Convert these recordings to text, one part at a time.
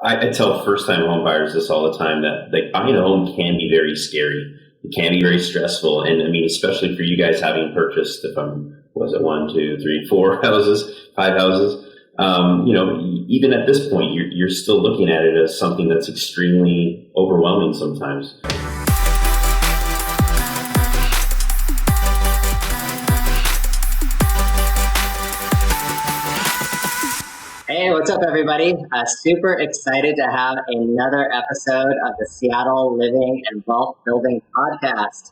I tell first-time home buyers this all the time, that like buying a home can be very scary. It can be very stressful, and I mean, especially for you guys having purchased, if was it 1, 2, 3, 4 houses, 5 houses? Even at this point, you're still looking at it as something that's extremely overwhelming sometimes. Hey, what's up, everybody? Super excited to have another episode of the Seattle Living and Wealth Building podcast.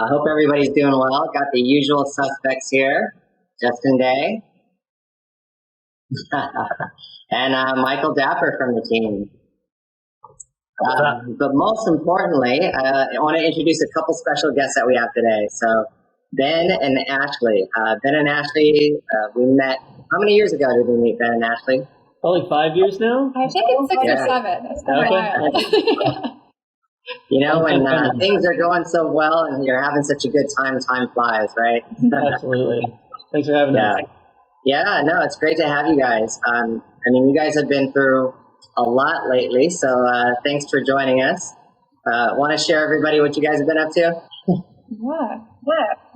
Hope everybody's doing well. Got the usual suspects here, Justin Day, and Michael Dapper from the team. But most importantly, I want to introduce a couple special guests that we have today. So Ben and Ashley. We met. How many years ago did we meet, Ben and Ashley? Probably 5 years now. I think it's 6 or 7. It's been a while. When things are going so well and you're having such a good time flies, right? Absolutely. Thanks for having us. Yeah, no, it's great to have you guys. You guys have been through a lot lately, so thanks for joining us. Want to share everybody what you guys have been up to?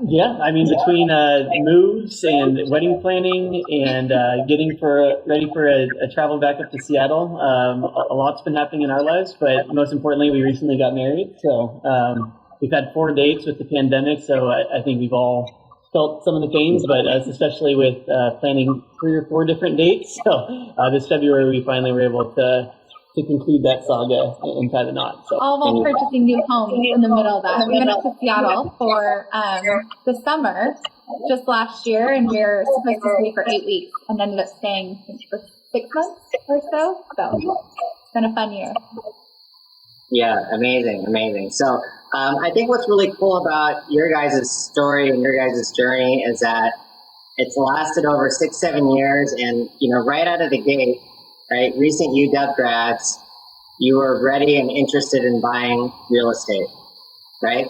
Yeah, between moves and wedding planning and getting ready for a travel back up to Seattle, a lot's been happening in our lives, but most importantly, we recently got married. So we've had 4 dates with the pandemic, so I think we've all felt some of the pains, but especially with planning 3 or 4 different dates. So this February, we finally were able to conclude that saga and tie the knot. So. All while purchasing new homes in the middle of that. We went up to Seattle for the summer just last year, and we were supposed to stay for 8 weeks and ended up staying for 6 months or so. So it's been a fun year. Yeah, amazing. So I think what's really cool about your guys' story and your guys' journey is that it's lasted over 6-7 years, and right out of the gate, right, recent UW grads, you were ready and interested in buying real estate, right?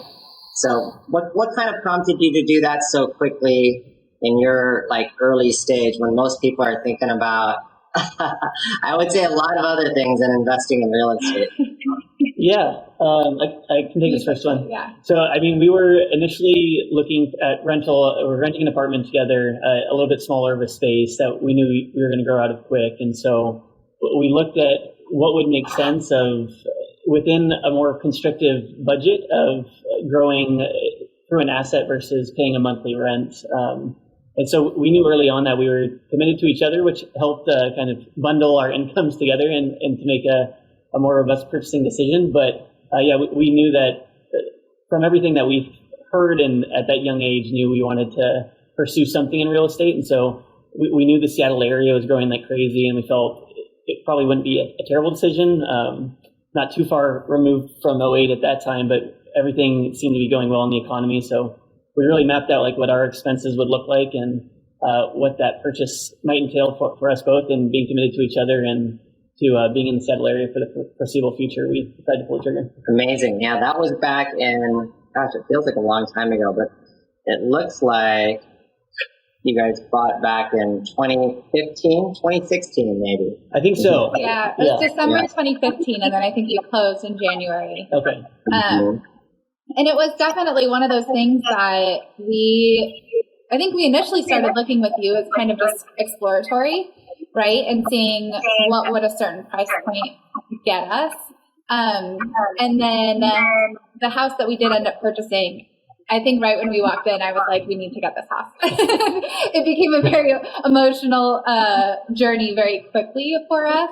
So what kind of prompted you to do that so quickly in your early stage when most people are thinking about, I would say, a lot of other things than investing in real estate? Yeah, I can take this first one. Yeah. So, we were initially looking at rental. We're renting an apartment together, a little bit smaller of a space that we knew we were going to grow out of quick. And so we looked at what would make sense of within a more constrictive budget of growing through an asset versus paying a monthly rent. And so we knew early on that we were committed to each other, which helped kind of bundle our incomes together and to make a more robust purchasing decision. But we knew that from everything that we've heard and at that young age knew we wanted to pursue something in real estate. And so we knew the Seattle area was growing like crazy, and we felt it probably wouldn't be a terrible decision. Not too far removed from '08 at that time, but everything seemed to be going well in the economy. So we really mapped out what our expenses would look like and what that purchase might entail for us both, and being committed to each other and to being in the Seattle area for the foreseeable future. We decided to pull the trigger. Amazing. Yeah, that was back in, it feels like a long time ago, but it looks like you guys bought back in 2015, 2016 maybe. I think so. Yeah, it was December 2015, and then I think you closed in January. Okay. And it was definitely one of those things that I think we initially started looking with you as kind of just exploratory, right? And seeing what would a certain price point get us. And then the house that we did end up purchasing, I think right when we walked in, I was like, we need to get this house. It became a very emotional journey very quickly for us.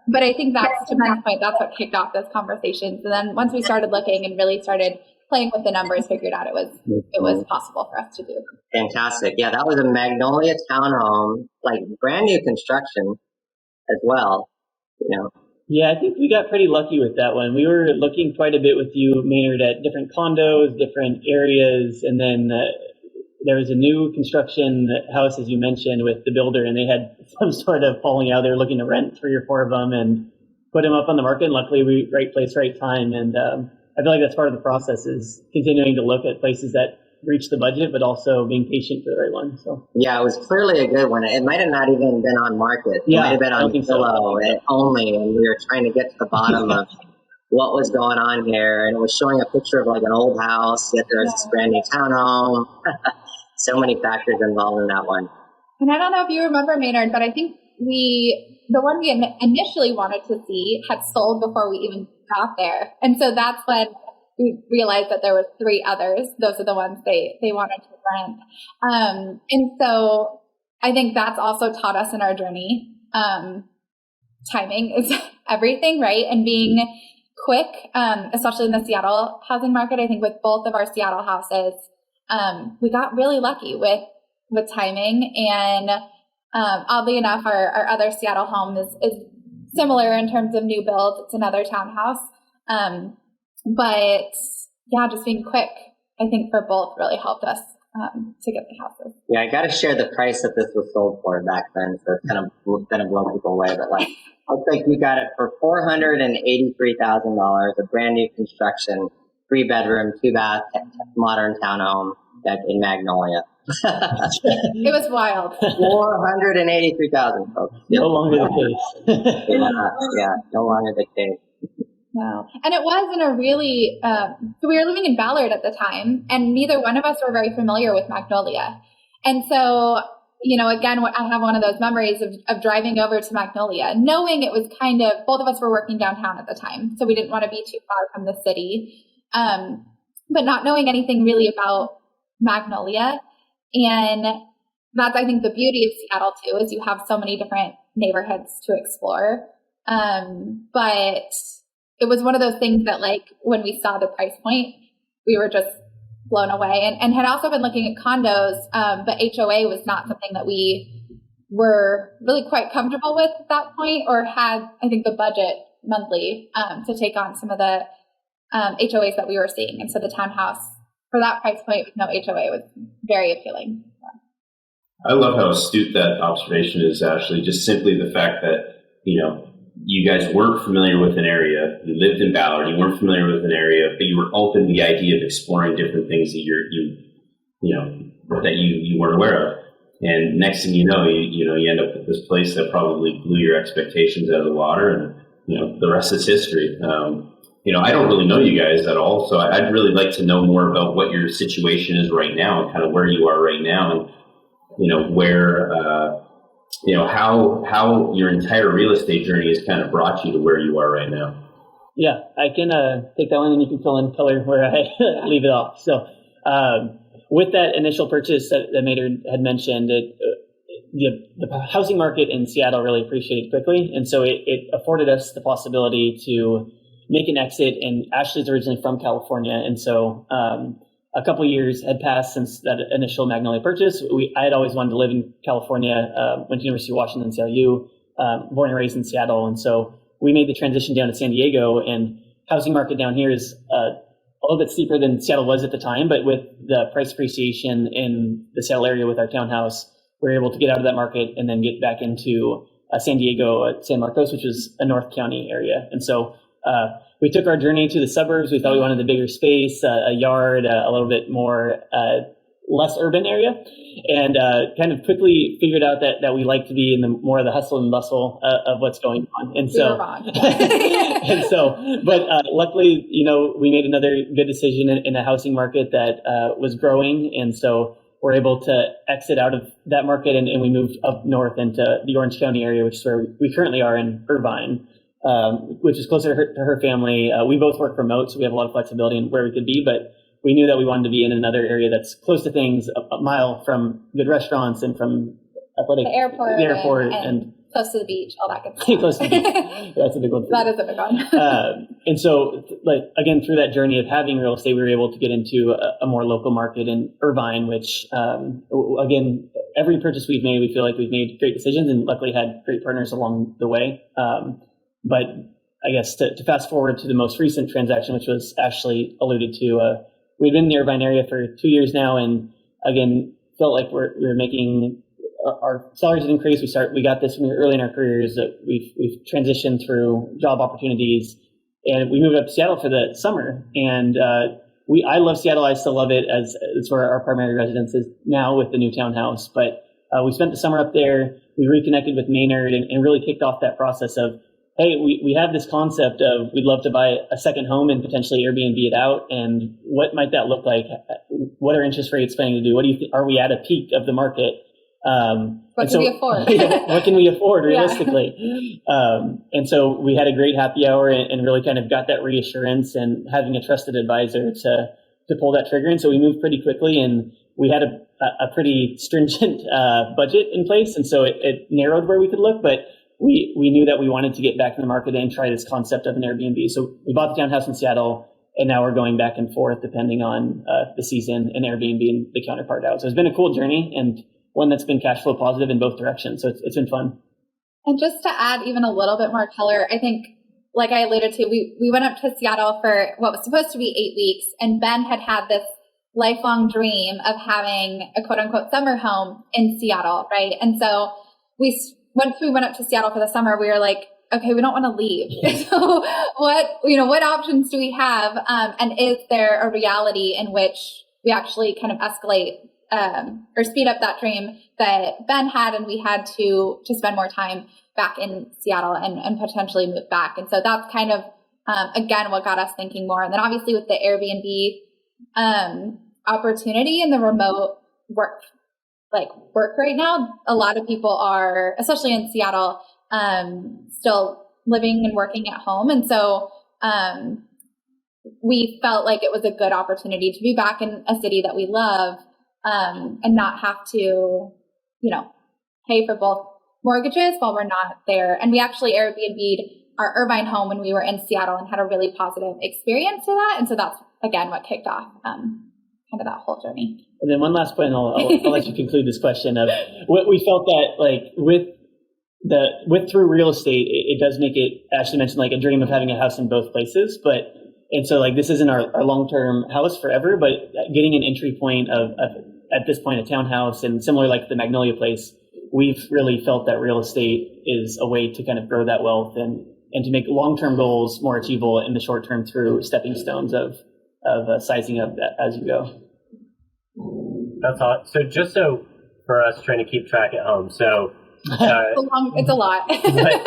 But I think that's, to Ben's point, that's what kicked off those conversations. And then once we started looking and really started playing with the numbers, figured out it was possible for us to do. Fantastic. Yeah, that was a Magnolia townhome, brand new construction as well, Yeah, I think we got pretty lucky with that one. We were looking quite a bit with you, Maynard, at different condos, different areas, and then there was a new construction house, as you mentioned, with the builder, and they had some sort of falling out. They were looking to rent 3 or 4 of them and put them up on the market. And luckily, right place, right time. And I feel like that's part of the process, is continuing to look at places that reach the budget, but also being patient for the right one. So yeah, it was clearly a good one. It might have not even been on market. It Yeah, might have been I don't on think so. Zillow only, and we were trying to get to the bottom of what was going on here. And it was showing a picture of like an old house, yet there's this brand new townhome. So many factors involved in that one. And I don't know if you remember, Maynard, but I think the one we initially wanted to see had sold before we even got there. And so that's when we realized that there were 3 others. Those are the ones they wanted to rent. And so I think that's also taught us in our journey. Timing is everything, right? And being quick, especially in the Seattle housing market. I think with both of our Seattle houses, we got really lucky with timing. And oddly enough, our other Seattle home is similar in terms of new builds. It's another townhouse. But yeah, just being quick, I think for both really helped us to get the houses. Yeah, I got to share the price that this was sold for back then, so it's kind of going to blow people away. But like, looks like we got it for $483,000, a brand new construction, 3-bedroom, 2-bath, modern townhome that's in Magnolia. It was wild. 483,000, folks. no longer the case. Yeah, no longer the case. No. And it was in a really, so we were living in Ballard at the time, and neither one of us were very familiar with Magnolia. And so, you know, again, I have one of those memories of driving over to Magnolia, knowing it was kind of, both of us were working downtown at the time, so we didn't want to be too far from the city, but not knowing anything really about Magnolia. And that's, I think, the beauty of Seattle, too, is you have so many different neighborhoods to explore. But it was one of those things that, like, when we saw the price point, we were just blown away, and had also been looking at condos, but HOA was not something that we were really quite comfortable with at that point, or had, I think, the budget monthly to take on some of the HOAs that we were seeing. And so the townhouse for that price point with no HOA was very appealing. I love how astute that observation is, Ashley. Just simply the fact that, you know, you guys weren't familiar with an area. You lived in Ballard. You weren't familiar with an area, but you were open to the idea of exploring different things that you weren't aware of. And next thing you know, you end up with this place that probably blew your expectations out of the water, and the rest is history. I don't really know you guys at all, so I'd really like to know more about what your situation is right now, and kind of where you are right now, and where. How your entire real estate journey has kind of brought you to where you are right now. Yeah, I can take that one, and you can fill in color where I leave it off. So with that initial purchase that Maynard had mentioned, the housing market in Seattle really appreciated quickly. And so it afforded us the possibility to make an exit. And Ashley's originally from California. And so a couple of years had passed since that initial Magnolia purchase. I had always wanted to live in California, went to University of Washington, CLU, born and raised in Seattle. And so we made the transition down to San Diego, and housing market down here is a little bit steeper than Seattle was at the time. But with the price appreciation in the Seattle area with our townhouse, we were able to get out of that market and then get back into San Diego, San Marcos, which was a North County area. And so we took our journey to the suburbs. We thought we wanted a bigger space, a yard, a little bit more, less urban area, and kind of quickly figured out that we like to be in the more of the hustle and bustle of what's going on. And so, but luckily, we made another good decision in a housing market that was growing, and so we're able to exit out of that market, and we moved up north into the Orange County area, which is where we currently are in Irvine. Which is closer to her family. We both work remote, so we have a lot of flexibility in where we could be, but we knew that we wanted to be in another area that's close to things, a mile from good restaurants and from athletic, the airport, and close to the beach, all that good stuff. Close to the beach. That's a big one. That is a big one. And so, again, through that journey of having real estate, we were able to get into a more local market in Irvine, which, again, every purchase we've made, we feel like we've made great decisions, and luckily had great partners along the way. But I guess to fast forward to the most recent transaction, which was Ashley alluded to, we've been in the Irvine area for 2 years now, and again, felt like we're making our salaries had increased. We got this when we were early in our careers. That we've transitioned through job opportunities, and we moved up to Seattle for the summer, and I love Seattle. I still love it as it's where our primary residence is now with the new townhouse. But we spent the summer up there. We reconnected with Maynard and really kicked off that process of, hey, we have this concept of we'd love to buy a second home and potentially Airbnb it out. And what might that look like? What are interest rates planning to do? What do you think? Are we at a peak of the market? What can we afford? What can we afford realistically? And so we had a great happy hour and really kind of got that reassurance and having a trusted advisor to pull that trigger. And so we moved pretty quickly, and we had a pretty stringent budget in place. And so it narrowed where we could look, but we knew that we wanted to get back in the market and try this concept of an Airbnb. So we bought the townhouse in Seattle, and now we're going back and forth depending on the season and Airbnb and the counterpart out. So it's been a cool journey and one that's been cash flow positive in both directions. So it's been fun. And just to add even a little bit more color, I think, like I alluded to, we went up to Seattle for what was supposed to be 8 weeks, and Ben had this lifelong dream of having a quote unquote summer home in Seattle, right? And so once we went up to Seattle for the summer, we were like, okay, we don't want to leave. So what options do we have? And is there a reality in which we actually kind of escalate or speed up that dream that Ben had, and we had to spend more time back in Seattle and potentially move back. And so that's kind of, again, what got us thinking more. And then obviously with the Airbnb opportunity and the remote work right now, a lot of people are, especially in Seattle, still living and working at home. And so we felt like it was a good opportunity to be back in a city that we love, and not have to, pay for both mortgages while we're not there. And we actually Airbnb'd our Irvine home when we were in Seattle and had a really positive experience to that. And so that's, again, what kicked off kind of that whole journey. And then one last point, and I'll let you conclude this question of what we felt that with through real estate, it does make it, Ashley mentioned, like a dream of having a house in both places. And so like, this isn't our long-term house forever, but getting an entry point of at this point, a townhouse, and similar like the Magnolia place, we've really felt that real estate is a way to kind of grow that wealth and to make long-term goals more achievable in the short term through stepping stones of sizing up as you go. That's all. So just so for us trying to keep track at home, so it's a lot.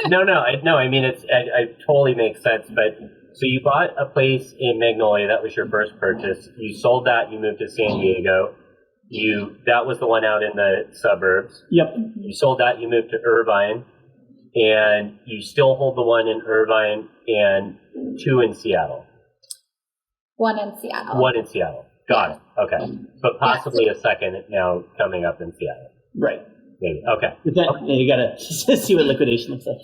No. I mean, it totally makes sense. But so you bought a place in Magnolia. That was your first purchase. You sold that. You moved to San Diego. That was the one out in the suburbs. Yep. You sold that. You moved to Irvine, and you still hold the one in Irvine and 2 in Seattle. 1 in Seattle. Got it. Okay. But possibly a second now coming up in Seattle. Right. Maybe. Okay. You gotta see what liquidation looks like.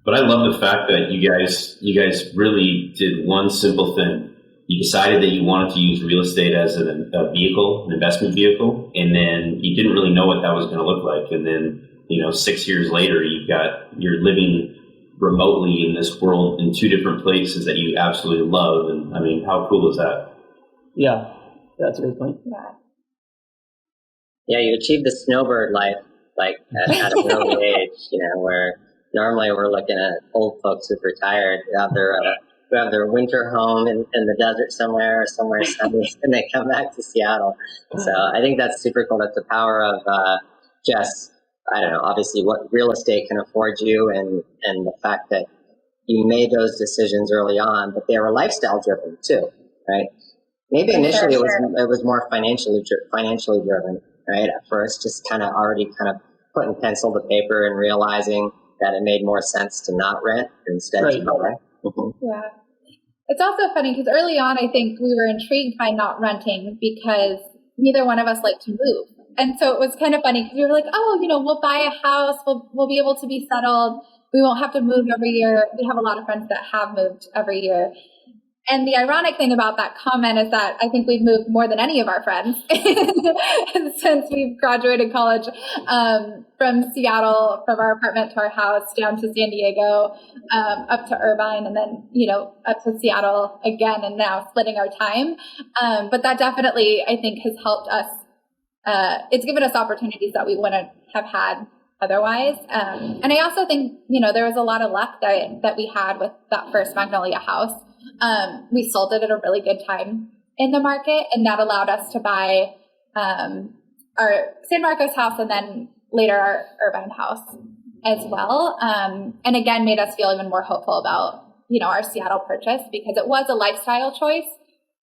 But I love the fact that you guys really did one simple thing. You decided that you wanted to use real estate as a vehicle, an investment vehicle, and then you didn't really know what that was going to look like. And then, 6 years later, you're living remotely in this world in 2 different places that you absolutely love. And I mean, how cool is that? Yeah, that's a good point. Yeah, you achieve the snowbird life, like at an early age, where normally we're looking at old folks who've retired, who have their winter home in the desert somewhere sunny, and they come back to Seattle. So I think that's super cool. That's the power of obviously what real estate can afford you, and the fact that you made those decisions early on, but they were lifestyle driven too, right? Maybe initially it was more financially driven, right? At first, just already putting pencil to paper and realizing that it made more sense to not rent instead to buy. Mm-hmm. Yeah. It's also funny because early on, I think we were intrigued by not renting because neither one of us liked to move. And so it was kind of funny because we were like, we'll buy a house. We'll be able to be settled. We won't have to move every year. We have a lot of friends that have moved every year. And the ironic thing about that comment is that I think we've moved more than any of our friends since we've graduated college, from Seattle, from our apartment to our house, down to San Diego, up to Irvine, and then, up to Seattle again, and now splitting our time. But that definitely, I think, has helped us. It's given us opportunities that we wouldn't have had otherwise. And I also think, there was a lot of luck that we had with that first Magnolia house. we sold it at a really good time in the market, and that allowed us to buy our San Marcos house and then later our Irvine house as well. And again, made us feel even more hopeful about, our Seattle purchase, because it was a lifestyle choice,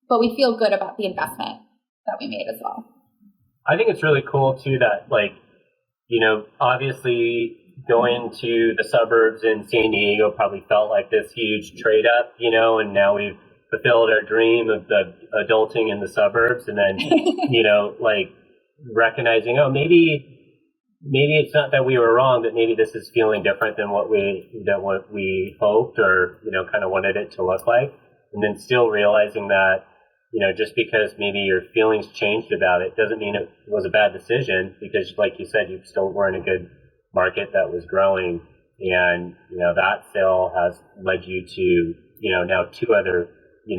but we feel good about the investment that we made as well. I think it's really cool too that, obviously going to the suburbs in San Diego probably felt like this huge trade up, and now we've fulfilled our dream of the adulting in the suburbs, and then, recognizing, maybe it's not that we were wrong, but maybe this is feeling different than what we hoped or, kind of wanted it to look like. And then still realizing that, just because maybe your feelings changed about it doesn't mean it was a bad decision, because like you said, you still were in a good market that was growing. And, that sale has led you to, now two other,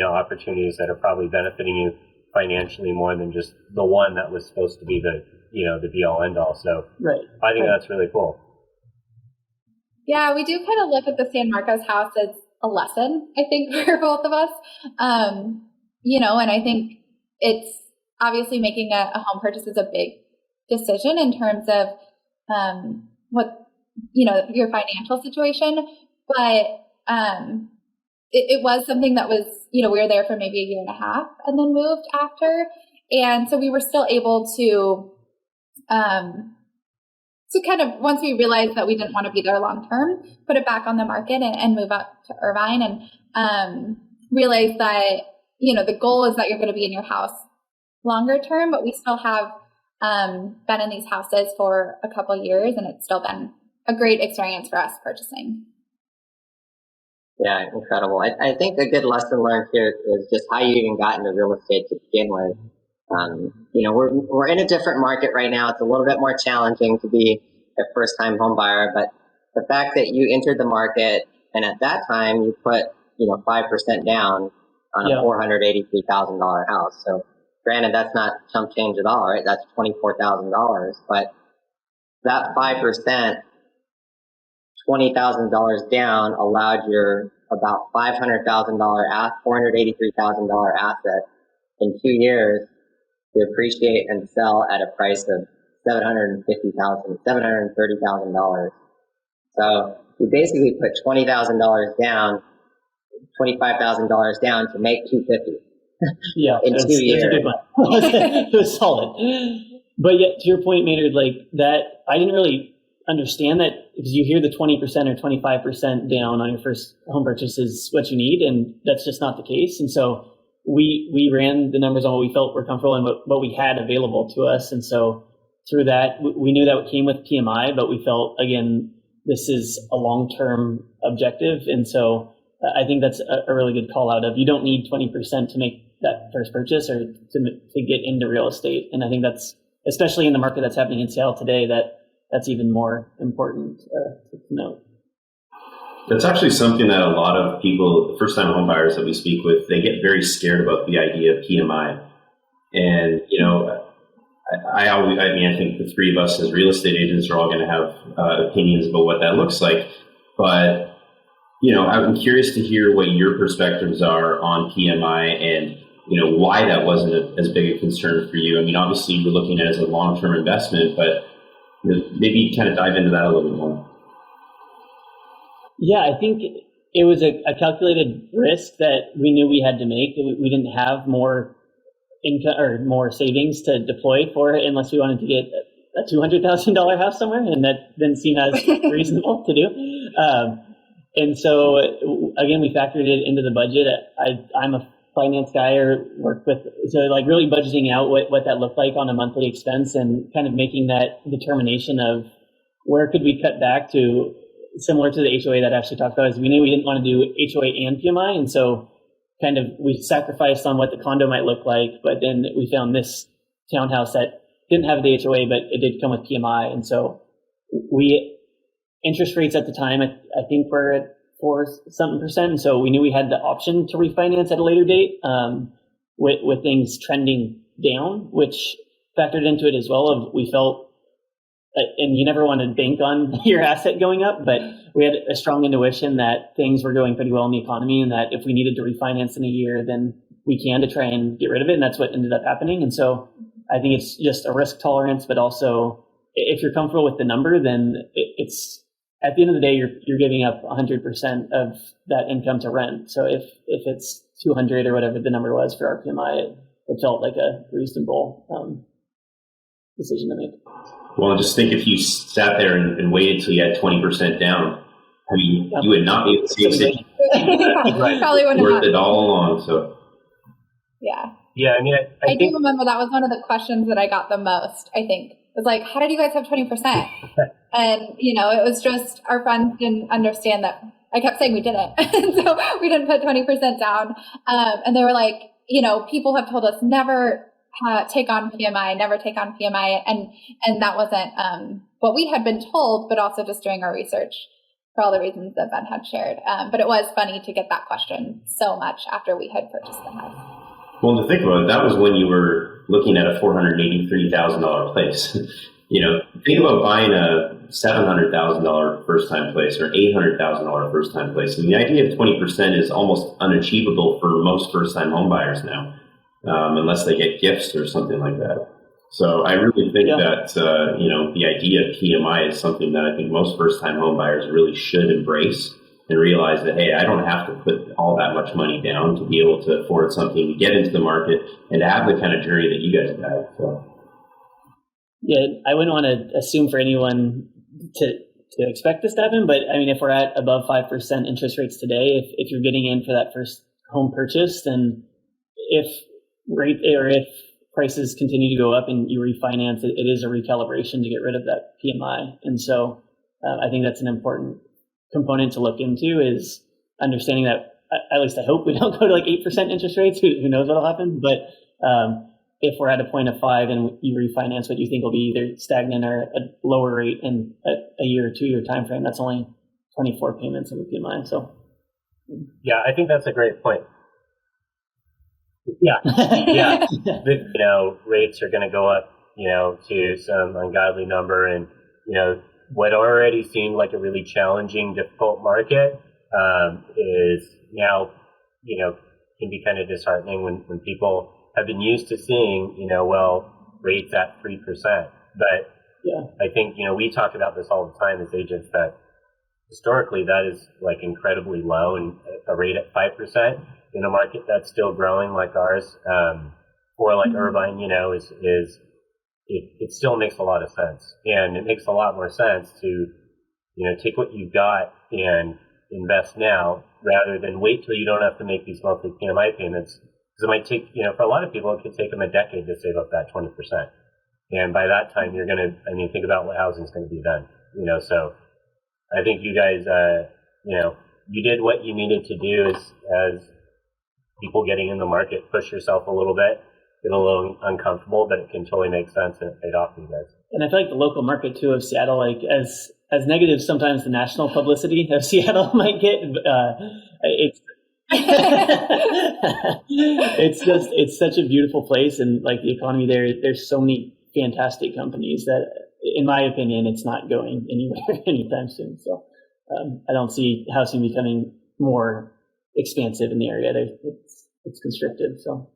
opportunities that are probably benefiting you financially more than just the one that was supposed to be the be all end all. So right. I think that's really cool. Yeah, we do kind of look at the San Marcos house as a lesson, I think, for both of us. And I think it's obviously making a home purchase is a big decision in terms of what, your financial situation. But it was something that was, we were there for maybe a year and a half and then moved after. And so we were still able to kind of, once we realized that we didn't want to be there long term, put it back on the market and move up to Irvine, and realize that, the goal is that you're going to be in your house longer term, but we still have been in these houses for a couple of years, and it's still been a great experience for us purchasing. Yeah, incredible. I think a good lesson learned here is just how you even got into real estate to begin with. We're in a different market right now. It's a little bit more challenging to be a first-time home buyer, but the fact that you entered the market and at that time you put 5% down on a $483,000 house. So granted, that's not chump change at all, right? That's $24,000, but that 5%, $20,000 down allowed your about $500,000 $483,000 asset in 2 years to appreciate and sell at a price of $730,000. So we basically put $20,000 down, $25,000 down to make $250,000. Yeah, in 2 years. That's a good one. It was solid. But yet, to your point, Maynard, that, I didn't really understand that, because you hear the 20% or 25% down on your first home purchase is what you need, and that's just not the case. And so we ran the numbers on what we felt were comfortable and what we had available to us. And so through that, we knew that came with PMI, but we felt, again, this is a long-term objective. And so I think that's a really good call out of, you don't need 20% to make that first purchase or to get into real estate. And I think that's, especially in the market that's happening in Seattle today, that's even more important to note. That's actually something that a lot of people, the first-time home buyers that we speak with, they get very scared about the idea of PMI. And, I think the three of us as real estate agents are all going to have opinions about what that looks like. But, I'm curious to hear what your perspectives are on PMI and, why that wasn't as big a concern for you. I mean, obviously you're looking at it as a long-term investment, but maybe kind of dive into that a little bit more. Yeah, I think it was a calculated risk that we knew we had to make. We didn't have more income or more savings to deploy for it unless we wanted to get a $200,000 house somewhere, and that didn't seem as reasonable to do. And so, again, we factored it into the budget. I'm a finance guy or worked with, so really budgeting out what that looked like on a monthly expense and kind of making that determination of where could we cut back to, similar to the HOA that Ashley talked about, is we knew we didn't want to do HOA and PMI. And so kind of we sacrificed on what the condo might look like, but then we found this townhouse that didn't have the HOA, but it did come with PMI. And so interest rates at the time, I think were at 4-something%. And so we knew we had the option to refinance at a later date, with things trending down, which factored into it as well. We felt and you never want to bank on your asset going up, but we had a strong intuition that things were going pretty well in the economy, and that if we needed to refinance in a year, then we can, to try and get rid of it. And that's what ended up happening. And so I think it's just a risk tolerance, but also if you're comfortable with the number, then it's, at the end of the day, you're giving up 100% of that income to rent. So if it's 200 or whatever the number was for our PMI, it felt like a reasonable decision to make. Well, just think if you sat there and waited till you had 20% down, I mean, you would not be able to see it. Right. Probably wouldn't worth it all along. So yeah. Yeah, I mean, I do remember that was one of the questions that I got the most, I think. It was like, how did you guys have 20%? And, it was just our friends didn't understand that. I kept saying we didn't. So we didn't put 20% down. And they were like, people have told us never take on PMI, never take on PMI. And that wasn't what we had been told, but also just doing our research for all the reasons that Ben had shared. But it was funny to get that question so much after we had purchased the house. Well, to think about it, that was when you were looking at a $483,000 place. Think about buying a $700,000 first-time place or $800,000 first-time place. And the idea of 20% is almost unachievable for most first-time home buyers now, unless they get gifts or something like that. So I really think that, the idea of PMI is something that I think most first-time home buyers really should embrace and realize that, hey, I don't have to put all that much money down to be able to afford something, to get into the market, and to have the kind of journey that you guys have had. So. Yeah, I wouldn't want to assume for anyone to expect this to happen, but I mean, if we're at above 5% interest rates today, if you're getting in for that first home purchase, then if prices continue to go up and you refinance, it is a recalibration to get rid of that PMI. And so I think that's an important component to look into, is understanding that, at least I hope we don't go to like 8% interest rates. Who knows what'll happen? But if we're at a point of 5 and you refinance what you think will be either stagnant or a lower rate in a year or 2 year time frame, that's only 24 payments of a PMI. So yeah, I think that's a great point. Yeah. Rates are going to go up, to some ungodly number, and what already seemed like a really challenging, difficult market is now, can be kind of disheartening when people have been used to seeing, rates at 3%. But I think, we talk about this all the time as agents, that historically that is like incredibly low, and a rate at 5% in a market that's still growing like ours, or like Irvine, it still makes a lot of sense. And it makes a lot more sense to, take what you've got and invest now rather than wait till you don't have to make these monthly PMI payments. Because it might take, for a lot of people, it could take them a decade to save up that 20%. And by that time, you're going to, think about what housing is going to be then, so I think you guys, you did what you needed to do as people getting in the market. Push yourself a little bit, get a little uncomfortable, but it can totally make sense, and it paid off for you guys. And I feel like the local market too of Seattle, like as negative sometimes the national publicity of Seattle might get, it's such a beautiful place, and like the economy there's so many fantastic companies that, in my opinion, it's not going anywhere anytime soon. So I don't see housing becoming more expansive in the area. It's constricted. So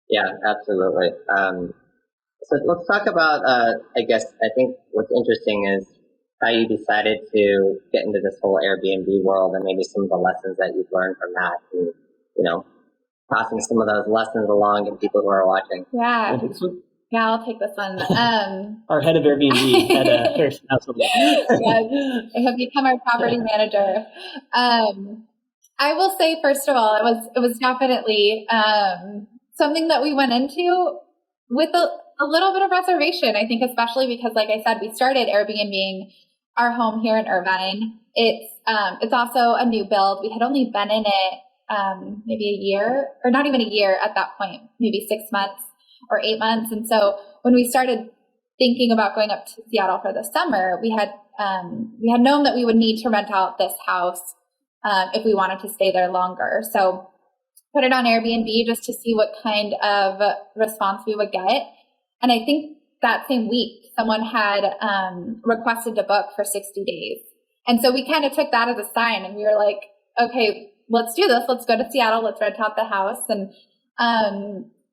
yeah, absolutely. So let's talk about, I think what's interesting is how you decided to get into this whole Airbnb world, and maybe some of the lessons that you've learned from that, and, passing some of those lessons along to people who are watching. Yeah, I'll take this one. Our head of Airbnb at Harrison House. Yes, I have become our property manager. I will say, first of all, it was definitely something that we went into with a little bit of reservation. I think, especially because, like I said, we started Airbnb-ing our home here in Irvine. It's also a new build. We had only been in it maybe a year, or not even a year at that point, maybe 6 months or 8 months. And so when we started thinking about going up to Seattle for the summer, we had known that we would need to rent out this house if we wanted to stay there longer. So put it on Airbnb just to see what kind of response we would get. And I think that same week, someone had requested to book for 60 days. And so we kind of took that as a sign, and we were like, okay, let's do this. Let's go to Seattle. Let's rent out the house. And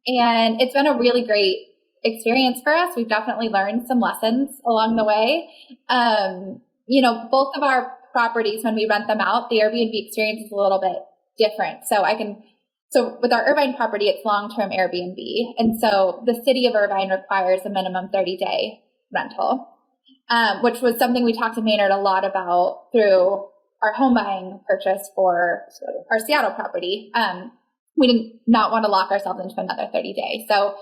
it's been a really great experience for us. We've definitely learned some lessons along the way. Both of our properties, when we rent them out, the Airbnb experience is a little bit different. So with our Irvine property, it's long-term Airbnb. And so the city of Irvine requires a minimum 30-day rental, which was something we talked to Maynard a lot about through our home buying purchase for our Seattle property. We did not want to lock ourselves into another 30-day. So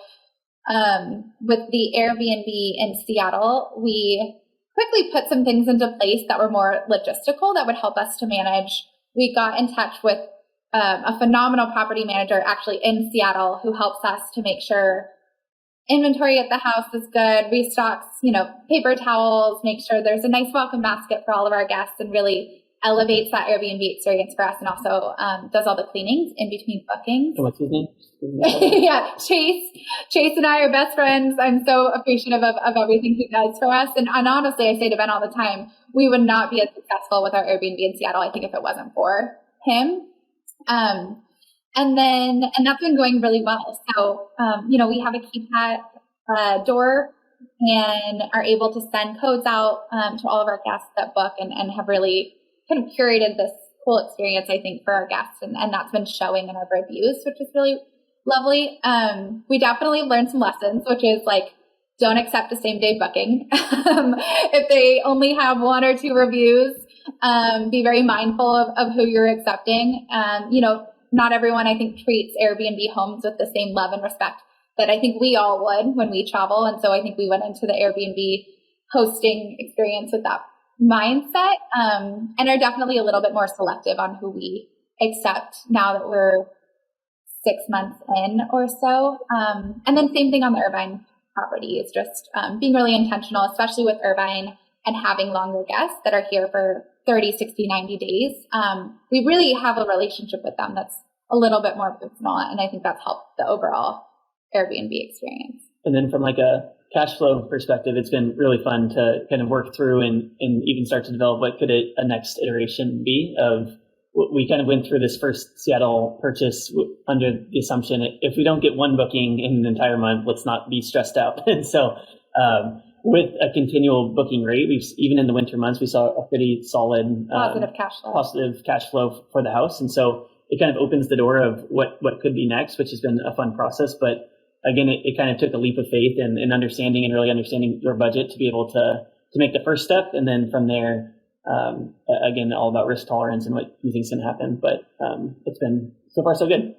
with the Airbnb in Seattle, we quickly put some things into place that were more logistical that would help us to manage. We got in touch with a phenomenal property manager actually in Seattle who helps us to make sure inventory at the house is good, restocks, paper towels, make sure there's a nice welcome basket for all of our guests, and really elevates that Airbnb experience for us, and also does all the cleanings in between bookings. What's his name? Yeah, Chase and I are best friends. I'm so appreciative of everything he does for us. And honestly, I say to Ben all the time, we would not be as successful with our Airbnb in Seattle, I think, if it wasn't for him. And that's been going really well. So, we have a keypad door and are able to send codes out to all of our guests that book, and have really kind of curated this cool experience, I think, for our guests. And that's been showing in our reviews, which is really lovely. We definitely learned some lessons, which is like, don't accept a same day booking. If they only have 1 or 2 reviews, be very mindful of who you're accepting. Not everyone, I think, treats Airbnb homes with the same love and respect that I think we all would when we travel. And so I think we went into the Airbnb hosting experience with that mindset, and are definitely a little bit more selective on who we accept now that we're 6 months in or so. And then same thing on the Irvine property is just being really intentional, especially with Irvine and having longer guests that are here for 30, 60, 90 days. We really have a relationship with them that's a little bit more personal, and I think that's helped the overall Airbnb experience. And then from like a cash flow perspective, it's been really fun to kind of work through and even start to develop what could a next iteration be of. We kind of went through this first Seattle purchase under the assumption that if we don't get 1 booking in an entire month, let's not be stressed out. And so with a continual booking rate, even in the winter months, we saw a pretty solid positive cash flow for the house. And so it kind of opens the door of what could be next, which has been a fun process. But again, it kind of took a leap of faith and understanding and really understanding your budget to be able to make the first step. And then from there, again, all about risk tolerance and what you think is going to happen. But it's been so far so good.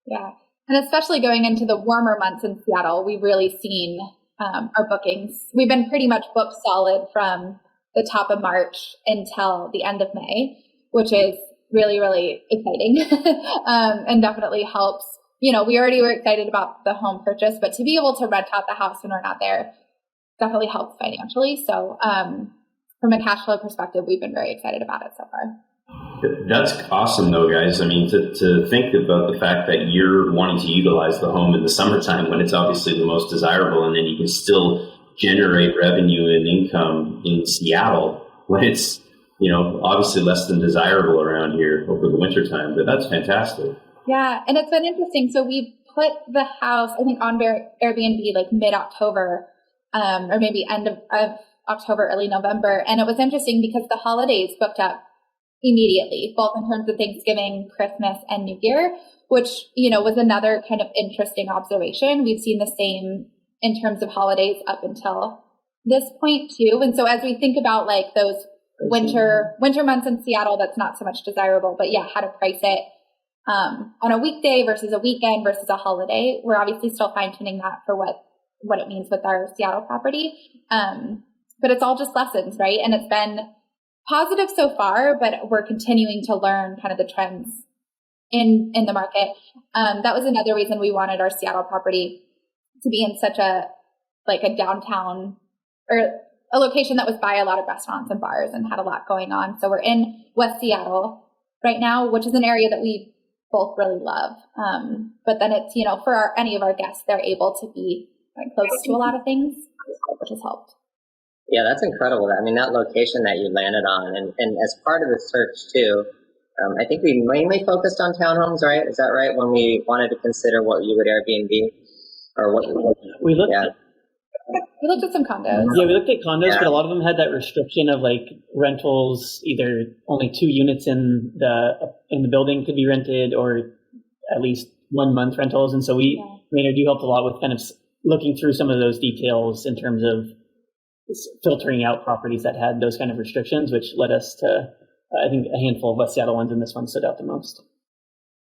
Yeah. And especially going into the warmer months in Seattle, we've really seen our bookings. We've been pretty much booked solid from the top of March until the end of May, which is really, really exciting and definitely helps. We already were excited about the home purchase, but to be able to rent out the house when we're not there definitely helps financially. So from a cash flow perspective, we've been very excited about it so far. That's awesome, though, guys. I mean, to think about the fact that you're wanting to utilize the home in the summertime when it's obviously the most desirable, and then you can still generate revenue and income in Seattle when it's, obviously less than desirable around here over the wintertime. But that's fantastic. Yeah, and it's been interesting. So we put the house, I think, on Airbnb like mid-October, or maybe end of October, early November. And it was interesting because the holidays booked up immediately, both in terms of Thanksgiving, Christmas, and New Year, which, was another kind of interesting observation. We've seen the same in terms of holidays up until this point too. And so as we think about like those winter months in Seattle, that's not so much desirable, but yeah, how to price it on a weekday versus a weekend versus a holiday. We're obviously still fine-tuning that for what it means with our Seattle property. But it's all just lessons, right? And it's been positive so far, but we're continuing to learn kind of the trends in the market. That was another reason we wanted our Seattle property to be in such a downtown, or a location that was by a lot of restaurants and bars and had a lot going on. So we're in West Seattle right now, which is an area that we both really love. But then it's, for any of our guests, they're able to be close to a lot of things, which has helped. Yeah, that's incredible. I mean, that location that you landed on, and as part of the search too, I think we mainly focused on townhomes, right? Is that right? When we wanted to consider what you would Airbnb, or what we looked. Yeah. We looked at some condos. Yeah, we looked at condos, but a lot of them had that restriction of like rentals, either only 2 units in the building could be rented, or at least 1 month rentals. And so Maynard, you helped a lot with kind of looking through some of those details in terms of filtering out properties that had those kind of restrictions, which led us to, I think, a handful of Seattle ones, and this one stood out the most.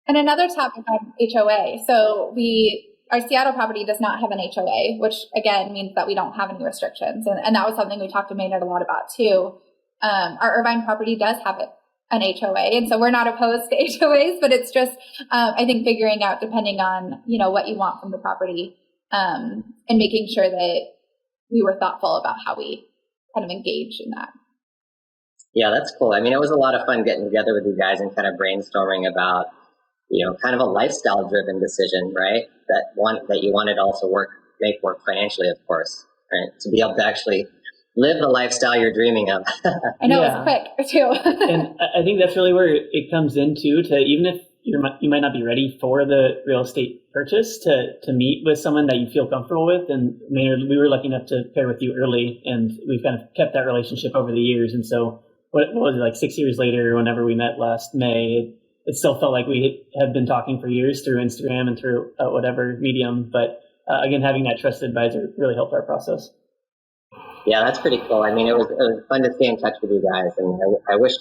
And another topic on HOA. So our Seattle property does not have an HOA, which again means that we don't have any restrictions. And that was something we talked to Maynard a lot about too. Our Irvine property does have an HOA. And so we're not opposed to HOAs, but it's just, I think, figuring out, depending on, what you want from the property, and making sure that we were thoughtful about how we kind of engage in that. Yeah, that's cool. I mean, it was a lot of fun getting together with you guys and kind of brainstorming about, kind of a lifestyle-driven decision, right? That you wanted to also make work financially, of course, right? To be able to actually live the lifestyle you're dreaming of. I know, it's quick too. And I think that's really where it comes into, to even if you might not be ready for the real estate purchase, to meet with someone that you feel comfortable with. And Maynard, we were lucky enough to pair with you early, and we've kind of kept that relationship over the years. And so what was it, like 6 years later, whenever we met last May, it still felt like we had been talking for years through Instagram and through whatever medium. But again, having that trusted advisor really helped our process. Yeah, that's pretty cool. I mean, it was fun to stay in touch with you guys, and I wish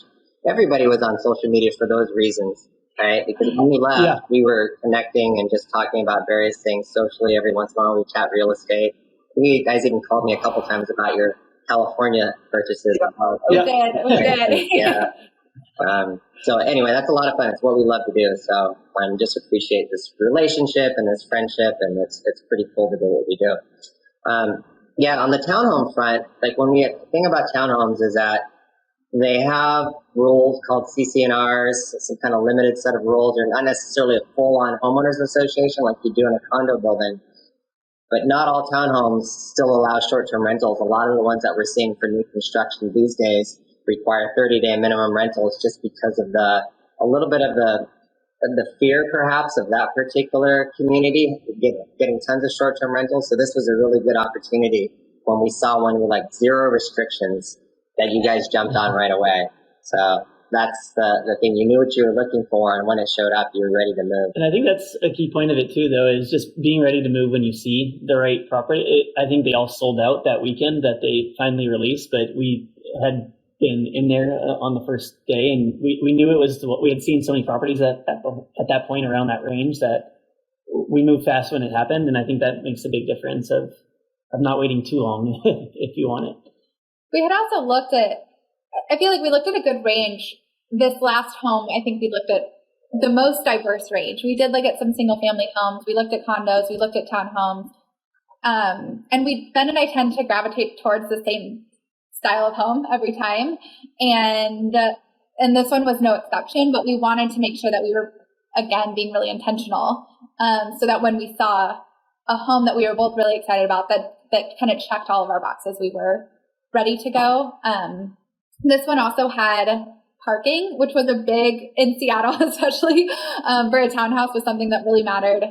everybody was on social media for those reasons, right? Because when we left, we were connecting and just talking about various things socially. Every once in a while, we chat real estate. You guys even called me a couple times about your California purchases. We did. Yeah. So anyway, that's a lot of fun. It's what we love to do. So just appreciate this relationship and this friendship, and it's pretty cool to do what we do. On the townhome front, like when we think about townhomes is that they have rules called CC&Rs, some kind of limited set of rules. They're not necessarily a full-on homeowners association like you do in a condo building, but not all townhomes still allow short-term rentals. A lot of the ones that we're seeing for new construction these days require 30-day minimum rentals, just because of a little bit of the fear perhaps of that particular community getting tons of short-term rentals. So this was a really good opportunity when we saw one with like 0 restrictions that you guys jumped on right away. So that's the thing. You knew what you were looking for, and when it showed up, you were ready to move. And I think that's a key point of it too, though, is just being ready to move when you see the right property. I think they all sold out that weekend that they finally released, but we had been in there on the first day, and we knew it was what we had seen so many properties at that point around that range that we moved fast when it happened. And I think that makes a big difference of not waiting too long if you want it. We had also I feel like we looked at a good range. This last home, I think we looked at the most diverse range. We did look at some single family homes. We looked at condos. We looked at townhomes. And Ben and I tend to gravitate towards the same style of home every time. And this one was no exception, but we wanted to make sure that we were, again, being really intentional. So that when we saw a home that we were both really excited about, that kind of checked all of our boxes, we were ready to go. This one also had parking, which was a big, in Seattle especially, for a townhouse, was something that really mattered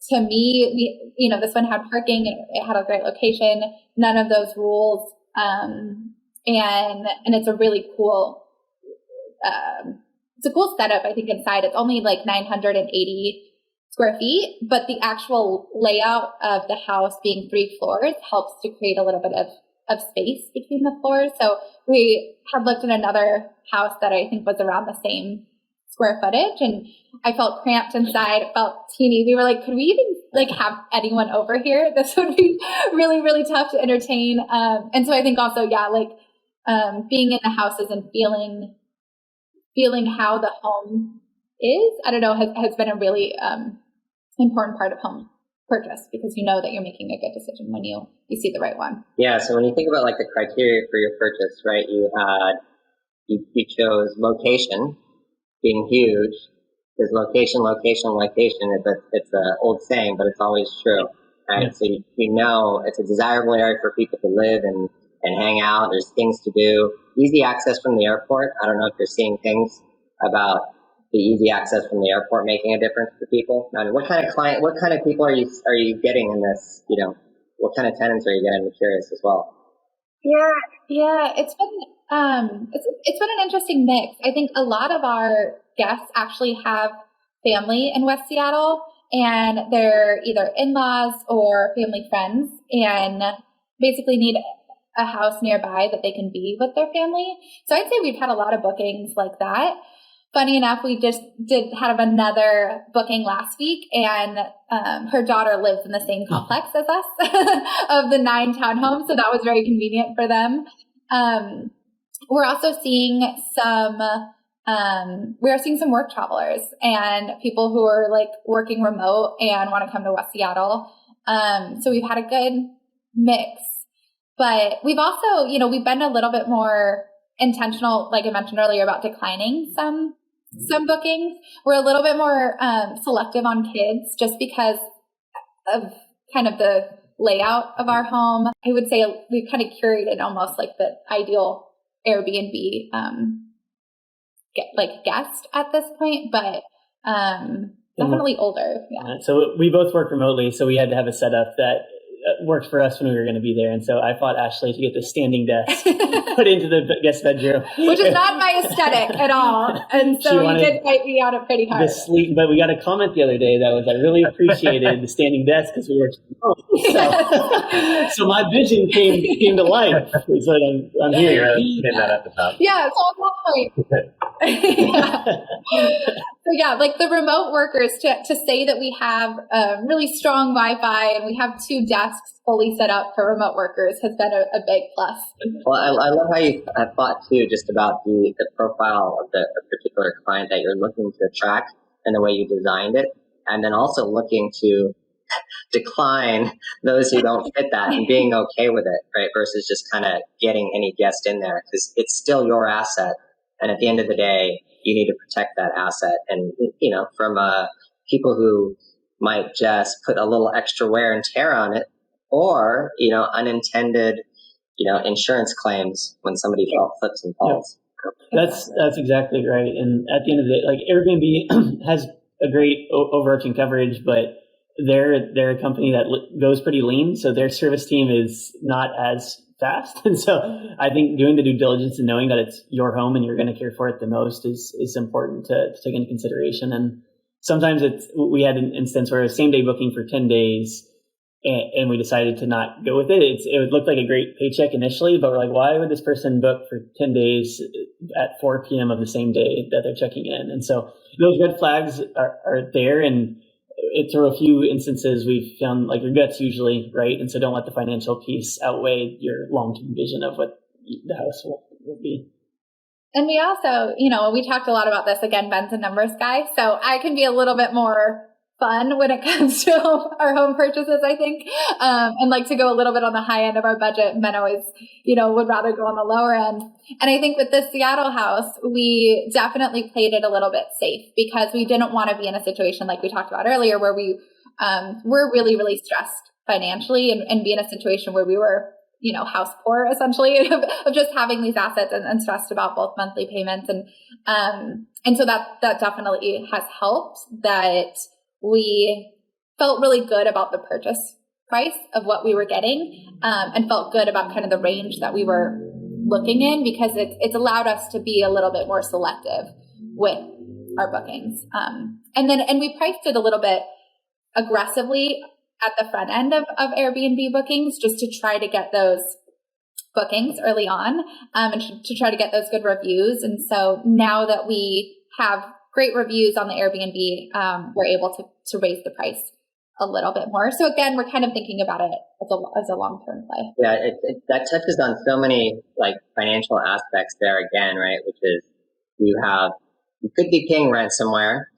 to me. This one had parking, it had a great location, none of those rules. And it's a really cool, it's a cool setup, I think, inside. It's only like 980 square feet, but the actual layout of the house being 3 floors helps to create a little bit of space between the floors. So we had looked at another house that I think was around the same square footage, and I felt cramped inside. It felt teeny. We were like, could we even have anyone over here? This would be really, really tough to entertain. And so I think also, being in the houses and feeling how the home is, I don't know, has been a really important part of home purchase, because you know that you're making a good decision when you see the right one. Yeah. So when you think about like the criteria for your purchase, right? You chose location being huge. Because location. It's an old saying, but it's always true. right? So you know it's a desirable area for people to live and hang out. There's things to do. Easy access from the airport. I don't know if you're seeing things about the easy access from the airport making a difference for people. I mean, what kind of people are you getting in this? What kind of tenants are you getting? I'm curious as well. Yeah, it's been it's been an interesting mix. I think a lot of our guests actually have family in West Seattle, and they're either in-laws or family friends, and basically need a house nearby that they can be with their family. So I'd say we've had a lot of bookings like that. Funny enough, we just did have another booking last week, and her daughter lives in the same complex as us of the 9 townhomes, so that was very convenient for them. We're also seeing some work travelers and people who are like working remote and want to come to West Seattle. So we've had a good mix, but we've also, we've been a little bit more intentional, like I mentioned earlier, about declining some bookings. We're a little bit more selective on kids just because of kind of the layout of our home. I would say we've kind of curated almost like the ideal Airbnb guest at this point, but definitely older. Yeah. So we both work remotely, so we had to have a setup that worked for us when we were going to be there. And so I fought Ashley to get the standing desk put into the guest bedroom. Which is not my aesthetic at all. And so you did fight me on it pretty hard. But we got a comment the other day that was, I really appreciated the standing desk because we worked from home. So my vision came to life. Is what I'm hearing. Pin that at the top. Yeah, so exactly. So yeah, like the remote workers, to say that we have really strong Wi-Fi and we have 2 desks fully set up for remote workers has been a big plus. Well, I love how you have thought too, just about the profile of the particular client that you're looking to attract and the way you designed it, and then also looking to decline those who don't fit that and being okay with it, right? Versus just kind of getting any guest in there, because it's still your asset. And at the end of the day, you need to protect that asset. And, from people who might just put a little extra wear and tear on it, or, unintended, insurance claims when somebody slips and falls. That's exactly right. And at the end of the day, like Airbnb has a great overarching coverage, but they're a company that goes pretty lean. So their service team is not as fast. And so I think doing the due diligence and knowing that it's your home and you're going to care for it the most is important to take into consideration. And sometimes we had an instance where it was same day booking for 10 days and we decided to not go with it. It looked like a great paycheck initially, but we're like, why would this person book for 10 days at 4 p.m. of the same day that they're checking in? And so those red flags are there, and through a few instances we've found like regrets usually, right? And so don't let the financial piece outweigh your long-term vision of what the house will be. And we also, we talked a lot about this. Again, Ben's a numbers guy, so I can be a little bit more fun when it comes to our home purchases, I think, and like to go a little bit on the high end of our budget. And Ben always, would rather go on the lower end. And I think with this Seattle house, we definitely played it a little bit safe because we didn't want to be in a situation like we talked about earlier where we were really, really stressed financially and be in a situation where we were, house poor essentially of just having these assets and stressed about both monthly payments. And so that definitely has helped, that we felt really good about the purchase price of what we were getting, and felt good about kind of the range that we were looking in, because it's allowed us to be a little bit more selective with our bookings. And we priced it a little bit aggressively at the front end of Airbnb bookings, just to try to get those bookings early on, and to try to get those good reviews. And so now that we have great reviews on the Airbnb, we're able to raise the price a little bit more. So again, we're kind of thinking about it as a long-term play. Yeah, that touches on so many like financial aspects there again, right? Which is you could be paying rent somewhere.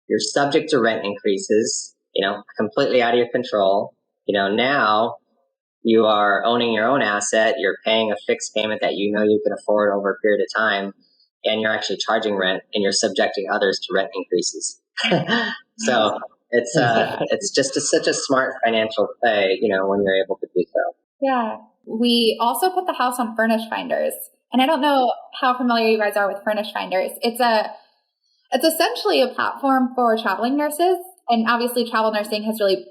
You're subject to rent increases, completely out of your control. Now you are owning your own asset. You're paying a fixed payment that you can afford over a period of time, and you're actually charging rent, and you're subjecting others to rent increases. So It's just such a smart financial play, when you're able to do so. Yeah. We also put the house on Furnish Finders. And I don't know how familiar you guys are with Furnish Finders. It's essentially a platform for traveling nurses. And obviously travel nursing has really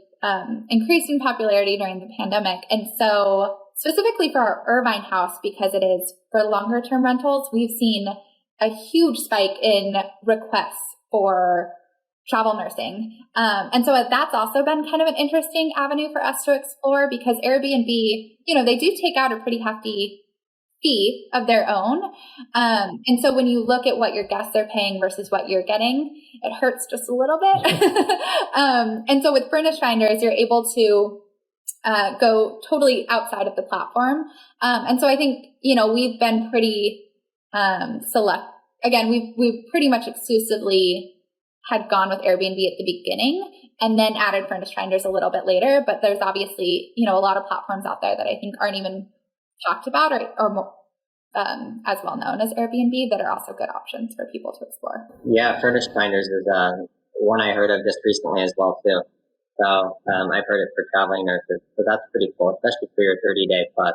increased in popularity during the pandemic. And so specifically for our Irvine house, because it is for longer term rentals, we've seen a huge spike in requests for travel nursing. And so that's also been kind of an interesting avenue for us to explore, because Airbnb, they do take out a pretty hefty fee of their own. And so when you look at what your guests are paying versus what you're getting, it hurts just a little bit. And so with Furnish Finders, you're able to go totally outside of the platform. And so I think, we've been pretty select. Again, we've pretty much exclusively had gone with Airbnb at the beginning and then added Furnish Finders a little bit later. But there's obviously, a lot of platforms out there that I think aren't even talked about or as well known as Airbnb that are also good options for people to explore. Yeah, Furnish Finders is one I heard of just recently as well too. So I've heard it for traveling nurses. So that's pretty cool, especially for your 30-day plus.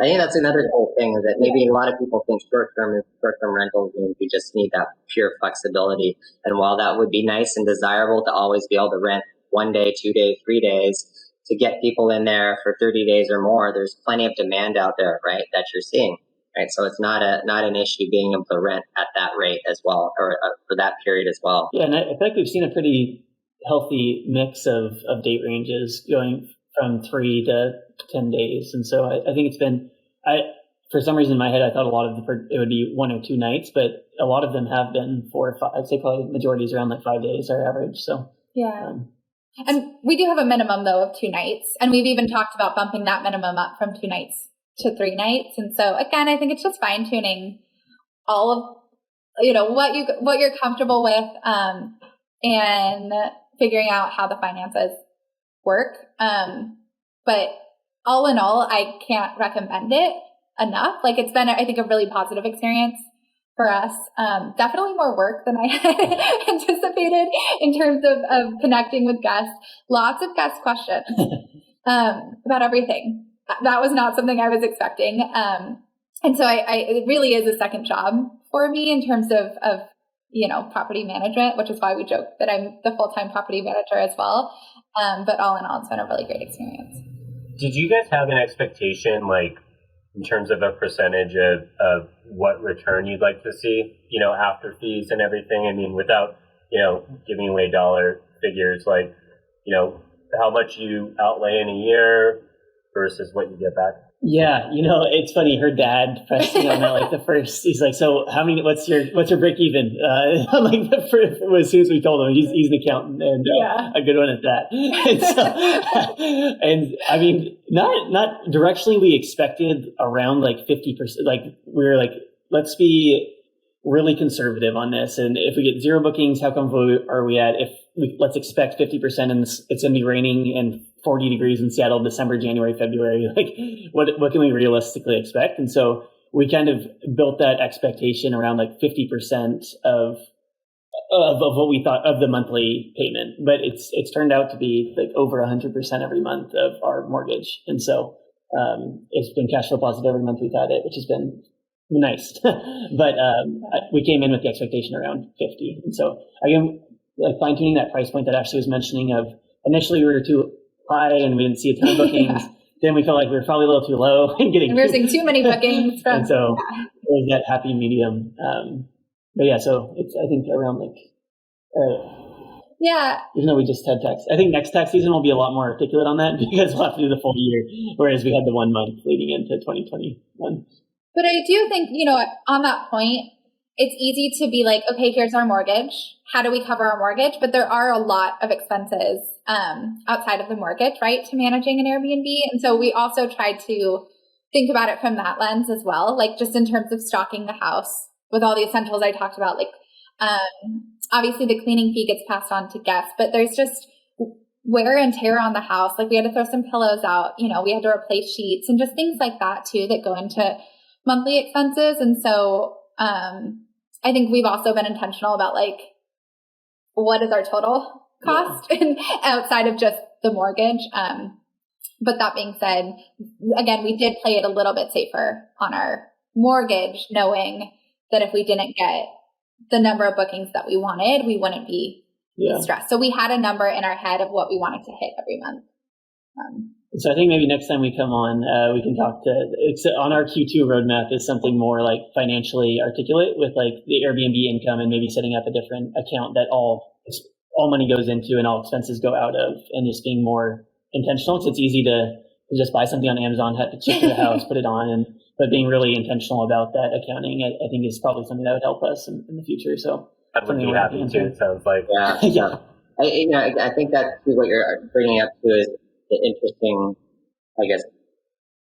I think that's another cool thing, is that maybe a lot of people think short-term rentals means you just need that pure flexibility. And while that would be nice and desirable to always be able to rent 1 day, 2 days, 3 days to get people in there for 30 days or more, there's plenty of demand out there, right, that you're seeing. Right, so it's not an issue being able to rent at that rate as well, or for that period as well. Yeah, and I feel like we've seen a pretty healthy mix of date ranges going from 3 to 10 days. And so I think it's been, for some reason in my head, I thought a lot of it would be 1 or 2 nights, but a lot of them have been 4 or 5. I'd say probably the majority is around like 5 days, our average. So yeah. And we do have a minimum though of 2 nights. And we've even talked about bumping that minimum up from 2 nights to 3 nights. And so again, I think it's just fine tuning all of, what you're comfortable with, and figuring out how the finances work. But all in all, I can't recommend it enough. Like, it's been, I think, a really positive experience for us. Definitely more work than I had anticipated in terms of connecting with guests. Lots of guest questions about everything. That was not something I was expecting. And so it really is a second job for me in terms of property management, which is why we joke that I'm the full-time property manager as well. But all in all, it's been a really great experience. Did you guys have an expectation, like, in terms of a percentage of what return you'd like to see, after fees and everything? I mean, without, giving away dollar figures, like, how much you outlay in a year versus what you get back? Yeah, it's funny. Her dad pressed me on that, like the first. He's like, "So, what's your break even?" Like the first, as soon as we told him, he's an accountant and a good one at that. And so, and I mean, not directionally. We expected around like 50%. Like we were like, let's be really conservative on this. And if we get 0 bookings, how comfortable are we at? Let's expect 50%, and it's going to be raining and 40 degrees in Seattle, December, January, February. Like, what can we realistically expect? And so we kind of built that expectation around like 50% of what we thought of the monthly payment. But it's turned out to be like over 100% every month of our mortgage. And so it's been cash flow positive every month we've had it, which has been nice. But we came in with the expectation around 50. And so again, like fine tuning that price point that Ashley was mentioning of initially we were too high and we didn't see a ton of bookings. Then we felt like we were probably a little too low and we were seeing too many bookings. And so it was that happy medium. But yeah, so it's, I think around like, even though we just had tax, I think next tax season will be a lot more articulate on that because we'll have to do the full year, whereas we had the 1 month leading into 2021. But I do think, on that point, it's easy to be like, okay, here's our mortgage. How do we cover our mortgage? But there are a lot of expenses outside of the mortgage, right, to managing an Airbnb. And so we also try to think about it from that lens as well, like just in terms of stocking the house with all the essentials I talked about. Like, obviously the cleaning fee gets passed on to guests, but there's just wear and tear on the house. Like we had to throw some pillows out, we had to replace sheets and just things like that too that go into monthly expenses. And so I think we've also been intentional about like, what is our total cost outside of just the mortgage. But that being said, again, we did play it a little bit safer on our mortgage, knowing that if we didn't get the number of bookings that we wanted, we wouldn't be stressed. So we had a number in our head of what we wanted to hit every month. So I think maybe next time we come on, we can talk on our Q2 roadmap is something more like financially articulate with like the Airbnb income and maybe setting up a different account that all money goes into and all expenses go out of, and just being more intentional. So it's easy to just buy something on Amazon, have to ship to the house, put it on, but being really intentional about that accounting, I think is probably something that would help us in the future. So I would be happy to. It sounds like yeah. I think that's what you're bringing up to is the interesting, I guess,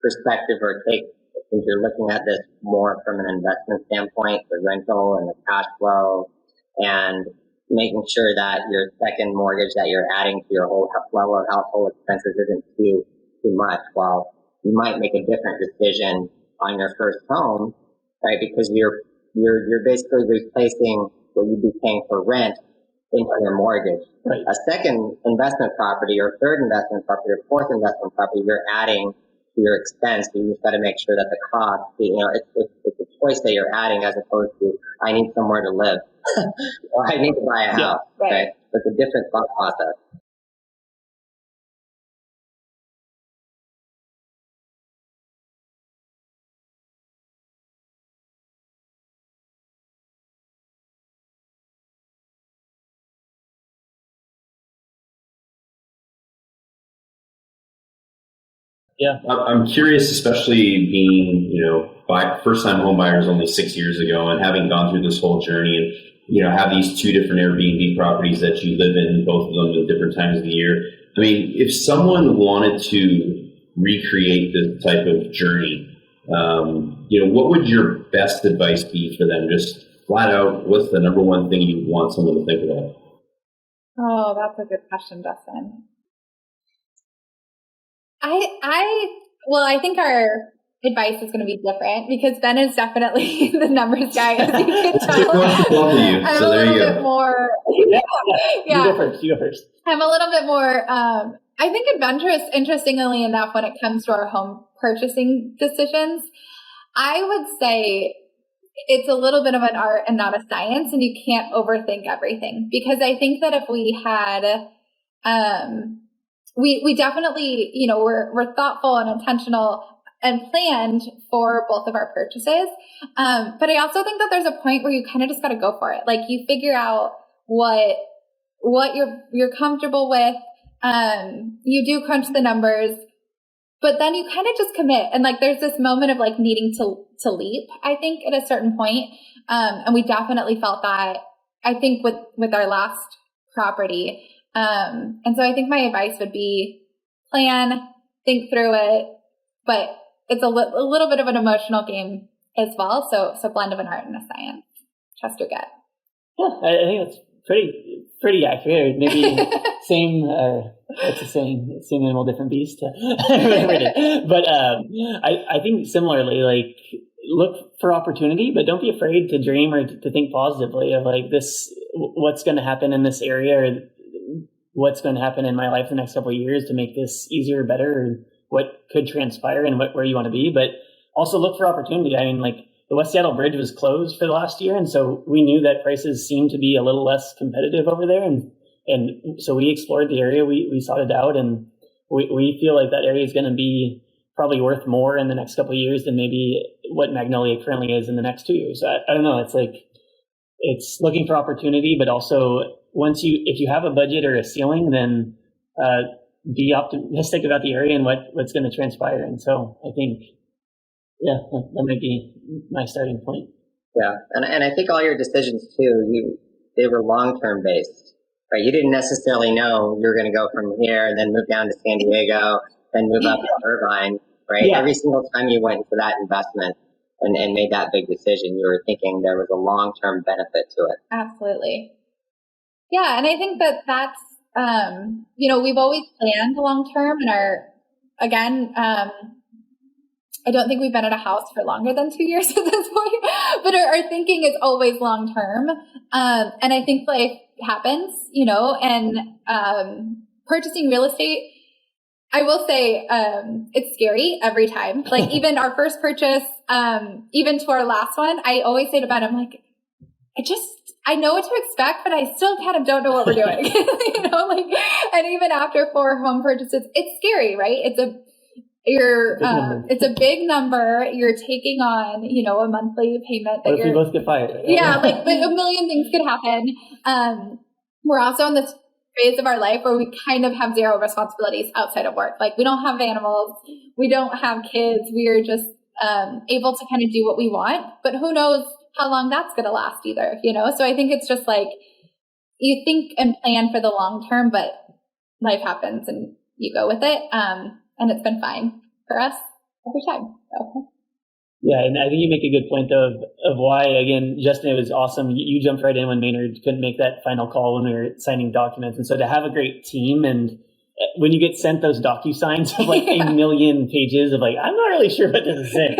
perspective or take. If you're looking at this more from an investment standpoint, the rental and the cash flow, and making sure that your second mortgage that you're adding to your whole level of household expenses isn't too much. Well, you might make a different decision on your first home, right? Because you're basically replacing what you'd be paying for rent into your mortgage. Right. A second investment property or third investment property or fourth investment property, you're adding to your expense. You just got to make sure that the cost, it's a choice that you're adding as opposed to, I need somewhere to live or I need to buy a house. Right. Okay? It's a different thought process. Yeah, I'm curious, especially being, first-time home buyers only 6 years ago and having gone through this whole journey and, have these two different Airbnb properties that you live in, both of them at different times of the year. I mean, if someone wanted to recreate this type of journey, what would your best advice be for them? Just flat out, what's the number one thing you want someone to think about? Oh, that's a good question, Justin. I think our advice is going to be different because Ben is definitely the numbers guy, as you can tell. I'm a little bit more. You go first. I'm a little bit more, I think, adventurous, interestingly enough, when it comes to our home purchasing decisions. I would say it's a little bit of an art and not a science, and you can't overthink everything. Because I think that if we had, we definitely, we're thoughtful and intentional and planned for both of our purchases. But I also think that there's a point where you kind of just got to go for it. Like you figure out what you're comfortable with. You do crunch the numbers, but then you kind of just commit. And like, there's this moment of like needing to leap, I think, at a certain point. And we definitely felt that, I think, with our last property. And so I think my advice would be plan, think through it, but it's a little bit of an emotional game as well. So blend of an art and a science. Trust your gut. Yeah, I think that's pretty accurate. Maybe same, what's the saying? Same animal, different beast. But I think similarly, like look for opportunity, but don't be afraid to dream or to think positively of like this, what's going to happen in this area or what's going to happen in my life the next couple of years to make this easier, better, or what could transpire and where you want to be. But also look for opportunity. I mean, like the West Seattle Bridge was closed for the last year. And so we knew that prices seemed to be a little less competitive over there. And so we explored the area, we sought it out, and we feel like that area is going to be probably worth more in the next couple of years than maybe what Magnolia currently is in the next 2 years. I don't know. It's like, it's looking for opportunity, but also if you have a budget or a ceiling, then be optimistic about the area and what's going to transpire. And so I think, yeah, that might be my starting point. Yeah, and I think all your decisions too, they were long-term based, right? You didn't necessarily know you were going to go from here and then move down to San Diego, then move up to Irvine, right? Yeah. Every single time you went into that investment and made that big decision, you were thinking there was a long-term benefit to it. Absolutely. Yeah, and I think that's, we've always planned long-term, and I don't think we've been at a house for longer than 2 years at this point, but our thinking is always long term. And I think life happens, and purchasing real estate, I will say, it's scary every time. Like even our first purchase, even to our last one, I always say to Ben, I'm like, I know what to expect, but I still kind of don't know what we're doing, and even after 4 home purchases, it's scary, right? It's a big number. You're taking on, a monthly payment. What if we both get fired? Yeah, like a million things could happen. We're also in this phase of our life where we kind of have zero responsibilities outside of work. Like we don't have animals, we don't have kids. We are just able to kind of do what we want, but who knows how long that's going to last either, So I think it's just like you think and plan for the long term, but life happens and you go with it. And it's been fine for us every time. So. Yeah, and I think you make a good point though of why, again, Justin, it was awesome. You jumped right in when Maynard couldn't make that final call when we were signing documents. And so to have a great team, and when you get sent those DocuSigns of like a million pages of like, I'm not really sure what this is saying,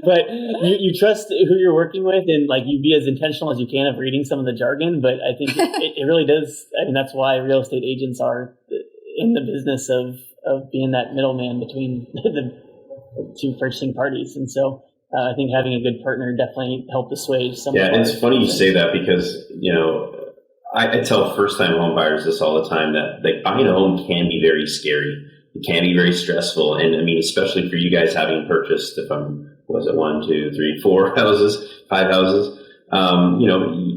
but you trust who you're working with, and like you be as intentional as you can of reading some of the jargon. But I think it really does. I mean, that's why real estate agents are in the business of being that middleman between the two purchasing parties. And so I think having a good partner definitely helped assuage some of and it's funny you say that because, I tell first-time home buyers this all the time that buying a home can be very scary. It can be very stressful. And I mean, especially for you guys having purchased, if I'm, 1, 2, 3, 4 houses, 5 houses,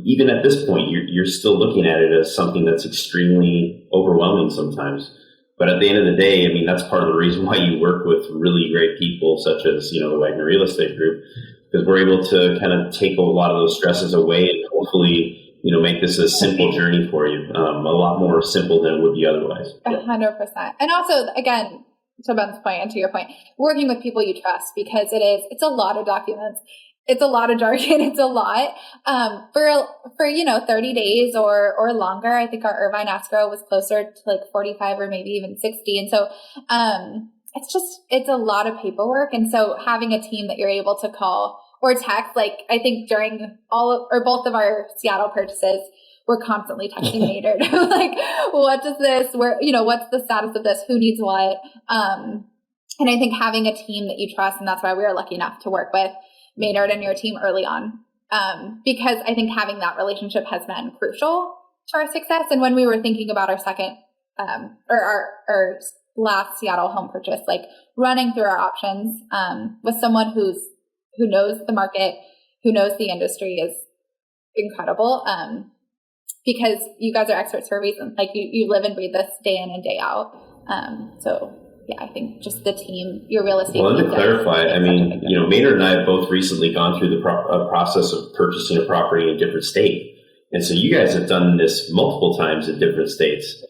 even at this point, you're still looking at it as something that's extremely overwhelming sometimes. But at the end of the day, I mean, that's part of the reason why you work with really great people such as, the Wagner Real Estate Group, because we're able to kind of take a lot of those stresses away and hopefully, make this a simple journey for you, a lot more simple than it would be otherwise. 100%. And also, again, to Ben's point and to your point, working with people you trust, because it's a lot of documents. It's a lot of jargon. It's a lot. For 30 days or longer, I think our Irvine escrow was closer to like 45 or maybe even 60. And so, it's a lot of paperwork. And so having a team that you're able to call or text, like I think during both of our Seattle purchases, we're constantly texting Maynard, like, what does this, what's the status of this? Who needs what? And I think having a team that you trust, and that's why we were lucky enough to work with Maynard and your team early on, because I think having that relationship has been crucial to our success. And when we were thinking about our second, or our last Seattle home purchase, like running through our options with someone who knows the market, who knows the industry is incredible, because you guys are experts for a reason. Like you live and breathe this day in and day out. So yeah, I think just the team, your real estate. Well, and to clarify, I mean, Maynard and I have both recently gone through the process of purchasing a property in a different state. And so you guys have done this multiple times in different states,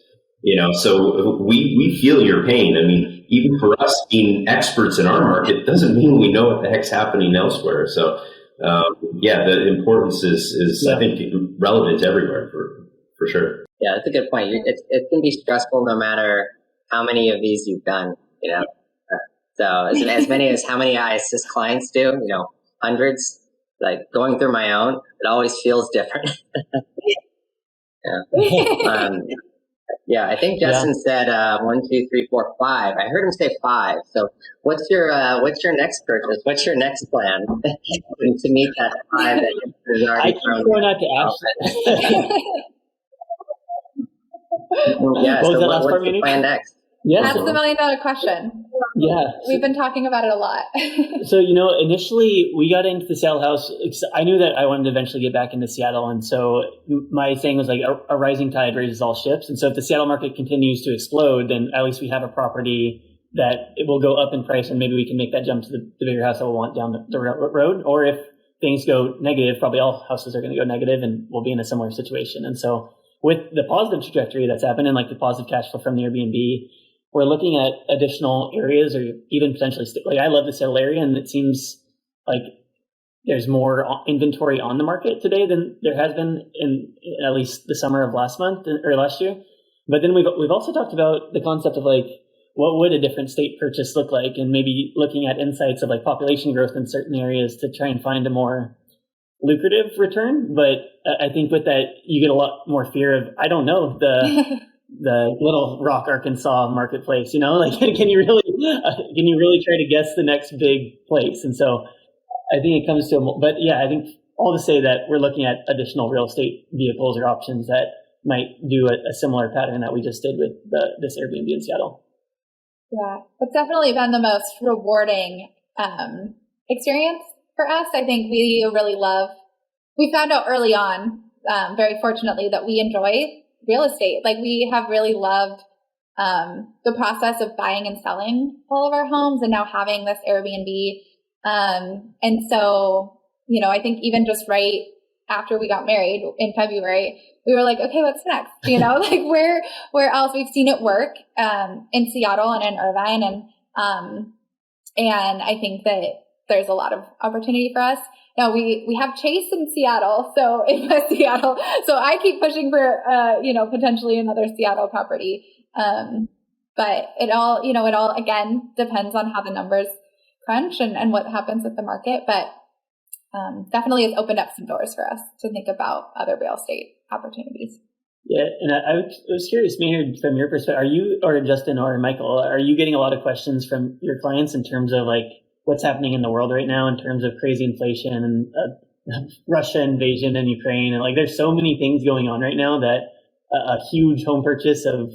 so we feel your pain. I mean, even for us being experts in our market doesn't mean we know what the heck's happening elsewhere. So, the importance is I think, relevant everywhere for sure. Yeah, that's a good point. It can be stressful no matter how many of these you've done, So as many as how many I assist clients do, hundreds, like going through my own, it always feels different. I think Justin said 1, 2, 3, 4, 5. I heard him say 5. So what's your next purchase? What's your next plan to meet that 5 that you've already I keep going out to Ash. What's the plan next? Yeah, that's the $1 million question. Yeah. We've been talking about it a lot. So, initially we got into the Seattle house. I knew that I wanted to eventually get back into Seattle. And so my thing was like a rising tide raises all ships. And so if the Seattle market continues to explode, then at least we have a property that it will go up in price and maybe we can make that jump to the bigger house that we'll want down the road. Or if things go negative, probably all houses are going to go negative and we'll be in a similar situation. And so with the positive trajectory that's happened and like the positive cash flow from the Airbnb, we're looking at additional areas or even potentially, I love the Seattle area, and it seems like there's more inventory on the market today than there has been in at least the summer of last month or last year. But then we've also talked about the concept of like, what would a different state purchase look like, and maybe looking at insights of like population growth in certain areas to try and find a more lucrative return. But I think with that, you get a lot more fear of, I don't know, the Little Rock, Arkansas marketplace, like, can you really try to guess the next big place? And so I think it comes to, but yeah, I think all to say that we're looking at additional real estate vehicles or options that might do a similar pattern that we just did with this Airbnb in Seattle. Yeah, it's definitely been the most rewarding experience for us. I think we found out early on, very fortunately, that we enjoy real estate. Like, we have really loved the process of buying and selling all of our homes and now having this Airbnb. And so, I think even just right after we got married in February, we were like, okay, what's next? Like where else? We've seen it work in Seattle and in Irvine. And I think that there's a lot of opportunity for us. Now we have Chase in Seattle, so in West Seattle. So I keep pushing for, potentially another Seattle property. But it all again depends on how the numbers crunch and what happens with the market. But definitely has opened up some doors for us to think about other real estate opportunities. Yeah, and I was curious, Maynard, from your perspective, are you, or Justin or Michael, are you getting a lot of questions from your clients in terms of like what's happening in the world right now in terms of crazy inflation and Russia invasion in Ukraine, and like there's so many things going on right now that a huge home purchase of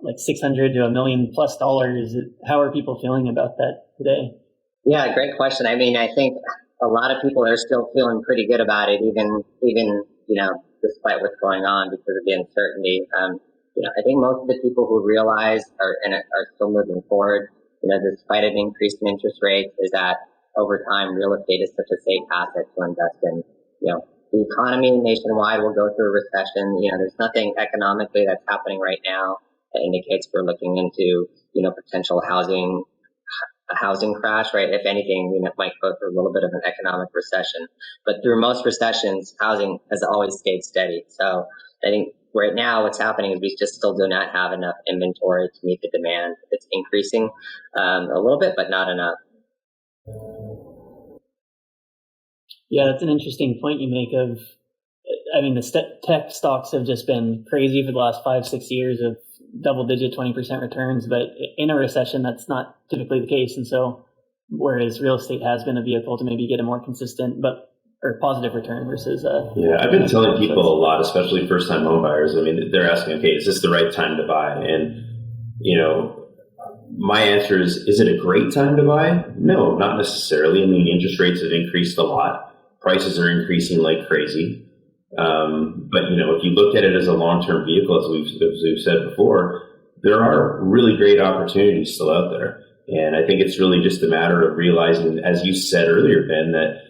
like $600,000 to $1 million+ dollars. How are people feeling about that today? Yeah, great question. I mean, I think a lot of people are still feeling pretty good about it, even despite what's going on because of the uncertainty. I think most of the people who realize are still moving forward, despite an increase in interest rates, is that over time, real estate is such a safe asset to invest in. The economy nationwide will go through a recession. There's nothing economically that's happening right now that indicates we're looking into, potential a housing crash, right? If anything, we might go through a little bit of an economic recession. But through most recessions, housing has always stayed steady. So I think right now what's happening is we just still do not have enough inventory to meet the demand. It's increasing a little bit, but not enough. Yeah, that's an interesting point you make the tech stocks have just been crazy for the last 5-6 years of double-digit 20% returns, but in a recession, that's not typically the case. And so, whereas real estate has been a vehicle to maybe get a more consistent or positive return versus yeah, I've been telling people a lot, especially first-time home buyers. I mean, they're asking, okay, is this the right time to buy? And my answer is it a great time to buy? No, not necessarily. I mean, interest rates have increased a lot. Prices are increasing like crazy. But if you look at it as a long-term vehicle, as we've said before, there are really great opportunities still out there. And I think it's really just a matter of realizing, as you said earlier, Ben, that,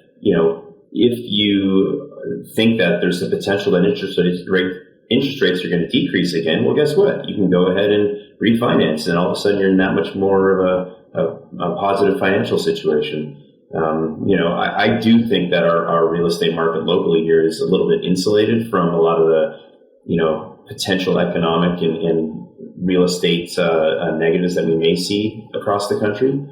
if you think that there's the potential that interest rates are going to decrease again, well, guess what? You can go ahead and refinance, and all of a sudden you're in that much more of a positive financial situation. I do think that our real estate market locally here is a little bit insulated from a lot of the, potential economic and real estate negatives that we may see across the country.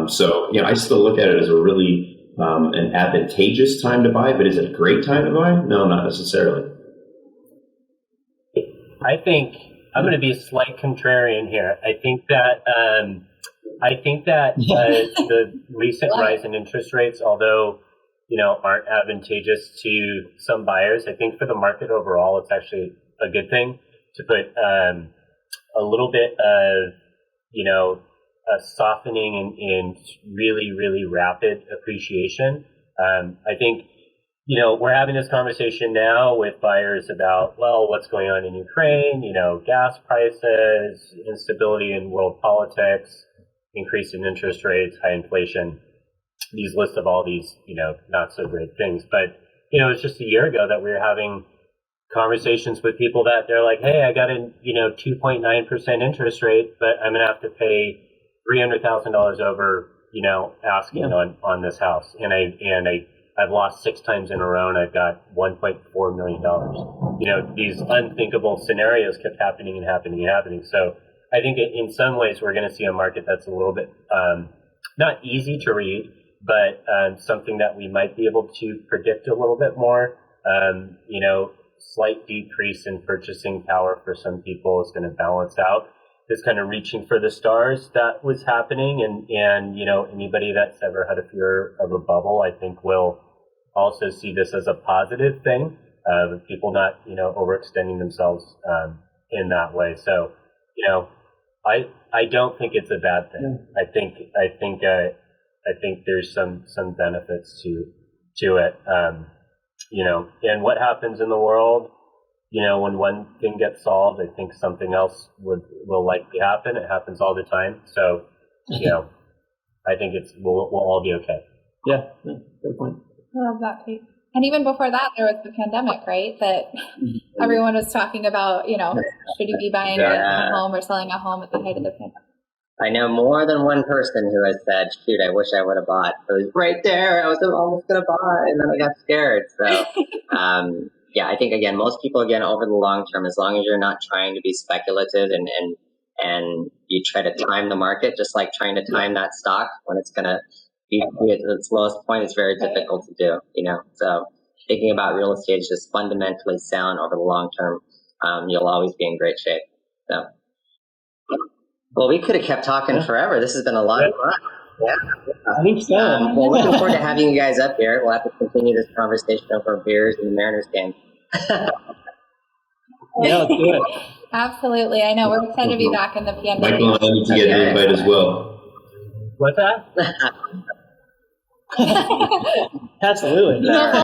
So I still look at it as a really an advantageous time to buy, but is it a great time to buy? No, not necessarily. I think I'm going to be a slight contrarian here. I think that the recent rise in interest rates, although aren't advantageous to some buyers, I think for the market overall, it's actually a good thing to put a little bit of a softening in really, really rapid appreciation. I think we're having this conversation now with buyers about, well, what's going on in Ukraine, gas prices, instability in world politics, increase in interest rates, high inflation, these lists of all these, not so great things. But, it's just a year ago that we were having conversations with people that they're like, hey, I got a, 2.9% interest rate, but I'm going to have to pay $300,000 over, asking on this house. And I've lost 6 times in a row, and I've got $1.4 million. These unthinkable scenarios kept happening and happening and happening. So I think in some ways we're going to see a market that's a little bit not easy to read, but something that we might be able to predict a little bit more. Slight decrease in purchasing power for some people is going to balance out this kind of reaching for the stars that was happening. And anybody that's ever had a fear of a bubble, I think will also see this as a positive thing, people not, overextending themselves in that way. So, I don't think it's a bad thing. I think there's some benefits to it. And what happens in the world, when one thing gets solved, I think something else will likely happen. It happens all the time. So, I think we'll all be okay. Yeah, good point. I love that, Kate. And even before that, there was the pandemic, right? That everyone was talking about, should you be buying a home or selling a home at the height of the pandemic? I know more than one person who has said, shoot, I wish I would have bought. It was right there. I was almost going to buy, and then I got scared. So, I think, again, most people, over the long term, as long as you're not trying to be speculative and you try to time the market, just like trying to time that stock when it's going to be at its lowest point, is very difficult to do, So thinking about real estate is just fundamentally sound over the long term. You'll always be in great shape. So. Well, we could have kept talking forever. This has been a lot of fun. Yeah. I think so. Well, looking forward to having you guys up here. We'll have to continue this conversation over beers and the Mariners game. Yeah, let's do it. Absolutely. I know. We're excited to be back in the pandemic. Michael and I need to get an invite as well. What's that? Absolutely.